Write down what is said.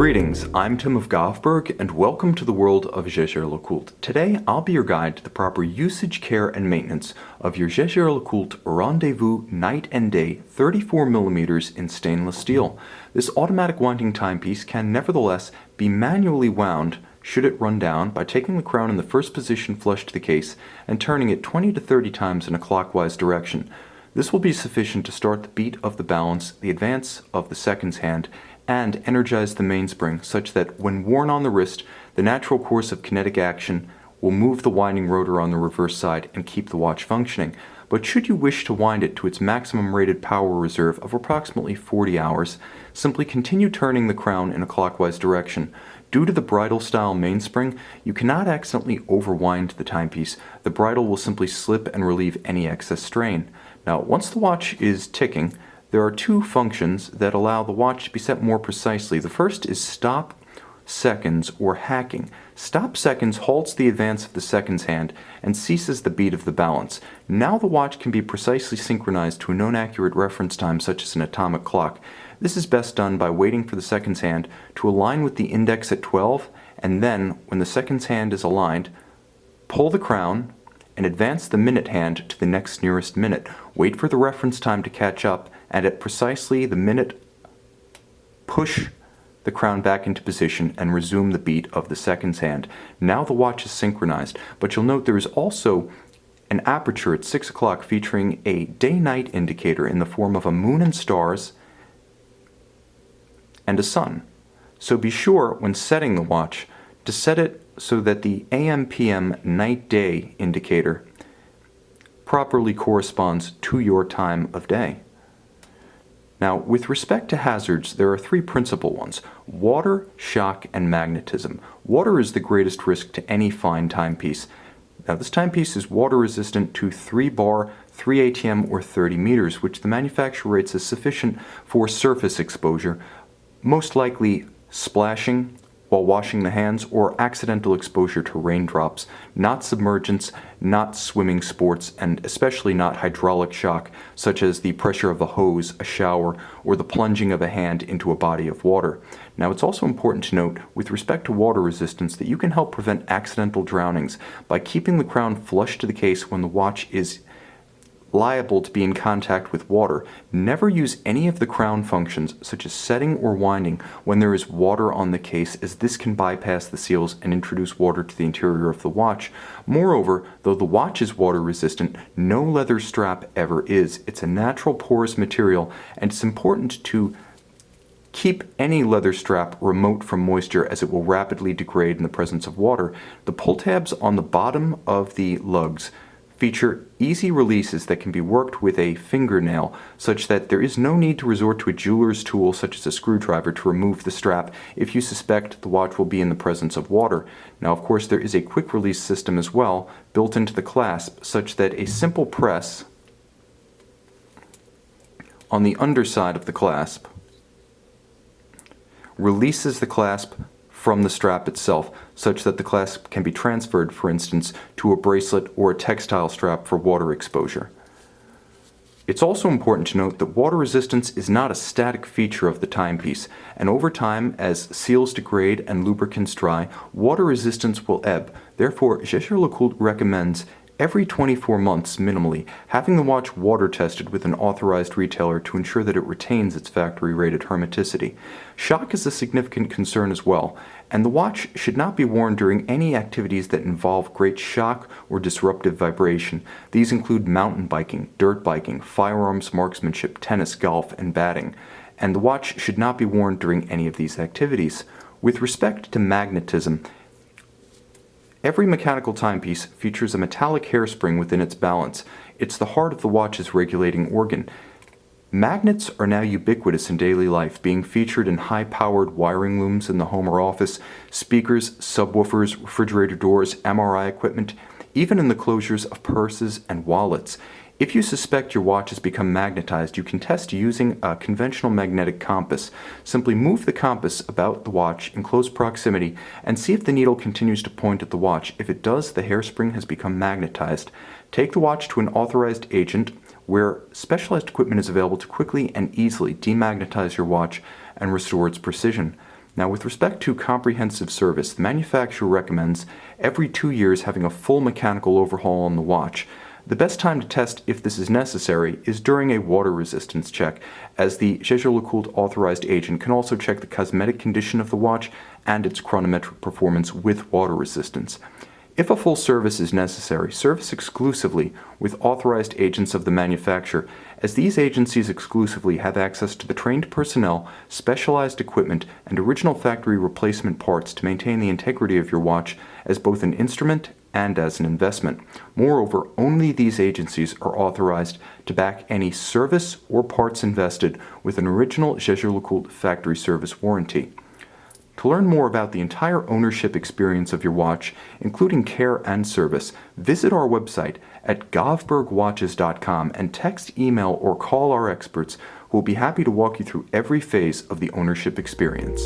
Greetings, I'm Tim of Govberg, and welcome to the world of Jaeger-LeCoultre. Today, I'll be your guide to the proper usage, care, and maintenance of your Jaeger-LeCoultre Rendez-Vous Night and Day 34mm in stainless steel. This automatic winding timepiece can nevertheless be manually wound should it run down by taking the crown in the first position flush to the case and turning it 20 to 30 times in a clockwise direction. This will be sufficient to start the beat of the balance, the advance of the seconds hand, and energize the mainspring such that when worn on the wrist, the natural course of kinetic action will move the winding rotor on the reverse side and keep the watch functioning. But should you wish to wind it to its maximum rated power reserve of approximately 40 hours, simply continue turning the crown in a clockwise direction. Due to the bridle style mainspring, you cannot accidentally overwind the timepiece. The bridle will simply slip and relieve any excess strain. Now, once the watch is ticking, there are two functions that allow the watch to be set more precisely. The first is stop seconds or hacking. Stop seconds halts the advance of the seconds hand and ceases the beat of the balance. Now the watch can be precisely synchronized to a known accurate reference time such as an atomic clock. This is best done by waiting for the seconds hand to align with the index at 12, and then, when the seconds hand is aligned, pull the crown and advance the minute hand to the next nearest minute. Wait for the reference time to catch up, and at precisely the minute, push the crown back into position and resume the beat of the seconds hand. Now the watch is synchronized, but you'll note there is also an aperture at 6 o'clock featuring a day-night indicator in the form of a moon and stars and a sun. So be sure when setting the watch to set it so that the AM/PM night-day indicator properly corresponds to your time of day. Now, with respect to hazards, there are three principal ones: water, shock, and magnetism. Water is the greatest risk to any fine timepiece. Now, this timepiece is water resistant to 3 bar, 3 ATM, or 30 meters, which the manufacturer rates as sufficient for surface exposure, most likely splashing while washing the hands or accidental exposure to raindrops, not submergence, not swimming sports, and especially not hydraulic shock, such as the pressure of a hose, a shower, or the plunging of a hand into a body of water. Now, it's also important to note, with respect to water resistance, that you can help prevent accidental drownings by keeping the crown flush to the case when the watch is liable to be in contact with water. Never use any of the crown functions, such as setting or winding, when there is water on the case, as this can bypass the seals and introduce water to the interior of the watch. Moreover, though the watch is water resistant, no leather strap ever is. It's a natural porous material, and it's important to keep any leather strap remote from moisture, as it will rapidly degrade in the presence of water. The pull tabs on the bottom of the lugs feature easy releases that can be worked with a fingernail, such that there is no need to resort to a jeweler's tool such as a screwdriver to remove the strap if you suspect the watch will be in the presence of water. Now, of course, there is a quick release system as well built into the clasp, such that a simple press on the underside of the clasp releases the clasp from the strap itself, such that the clasp can be transferred, for instance, to a bracelet or a textile strap for water exposure. It's also important to note that water resistance is not a static feature of the timepiece, and over time, as seals degrade and lubricants dry, water resistance will ebb. Therefore, Jaeger-LeCoultre recommends every 24 months minimally having the watch water tested with an authorized retailer to ensure that it retains its factory rated hermeticity. Shock is a significant concern as well, and the watch should not be worn during any activities that involve great shock or disruptive vibration. These include mountain biking, dirt biking, firearms marksmanship, tennis, golf, and batting, and the watch should not be worn during any of these activities. With respect to magnetism, every mechanical timepiece features a metallic hairspring within its balance. It's the heart of the watch's regulating organ. Magnets are now ubiquitous in daily life, being featured in high-powered wiring looms in the home or office, speakers, subwoofers, refrigerator doors, MRI equipment, even in the closures of purses and wallets. If you suspect your watch has become magnetized, you can test using a conventional magnetic compass. Simply move the compass about the watch in close proximity and see if the needle continues to point at the watch. If it does, the hairspring has become magnetized. Take the watch to an authorized agent where specialized equipment is available to quickly and easily demagnetize your watch and restore its precision. Now, with respect to comprehensive service, the manufacturer recommends every 2 years having a full mechanical overhaul on the watch. The best time to test if this is necessary is during a water resistance check, as the Jaeger-LeCoultre authorized agent can also check the cosmetic condition of the watch and its chronometric performance with water resistance. If a full service is necessary, service exclusively with authorized agents of the manufacturer, as these agencies exclusively have access to the trained personnel, specialized equipment, and original factory replacement parts to maintain the integrity of your watch as both an instrument and as an investment. Moreover, only these agencies are authorized to back any service or parts invested with an original Jaeger-LeCoultre factory service warranty. To learn more about the entire ownership experience of your watch, including care and service, visit our website at govbergwatches.com and text, email, or call our experts who will be happy to walk you through every phase of the ownership experience.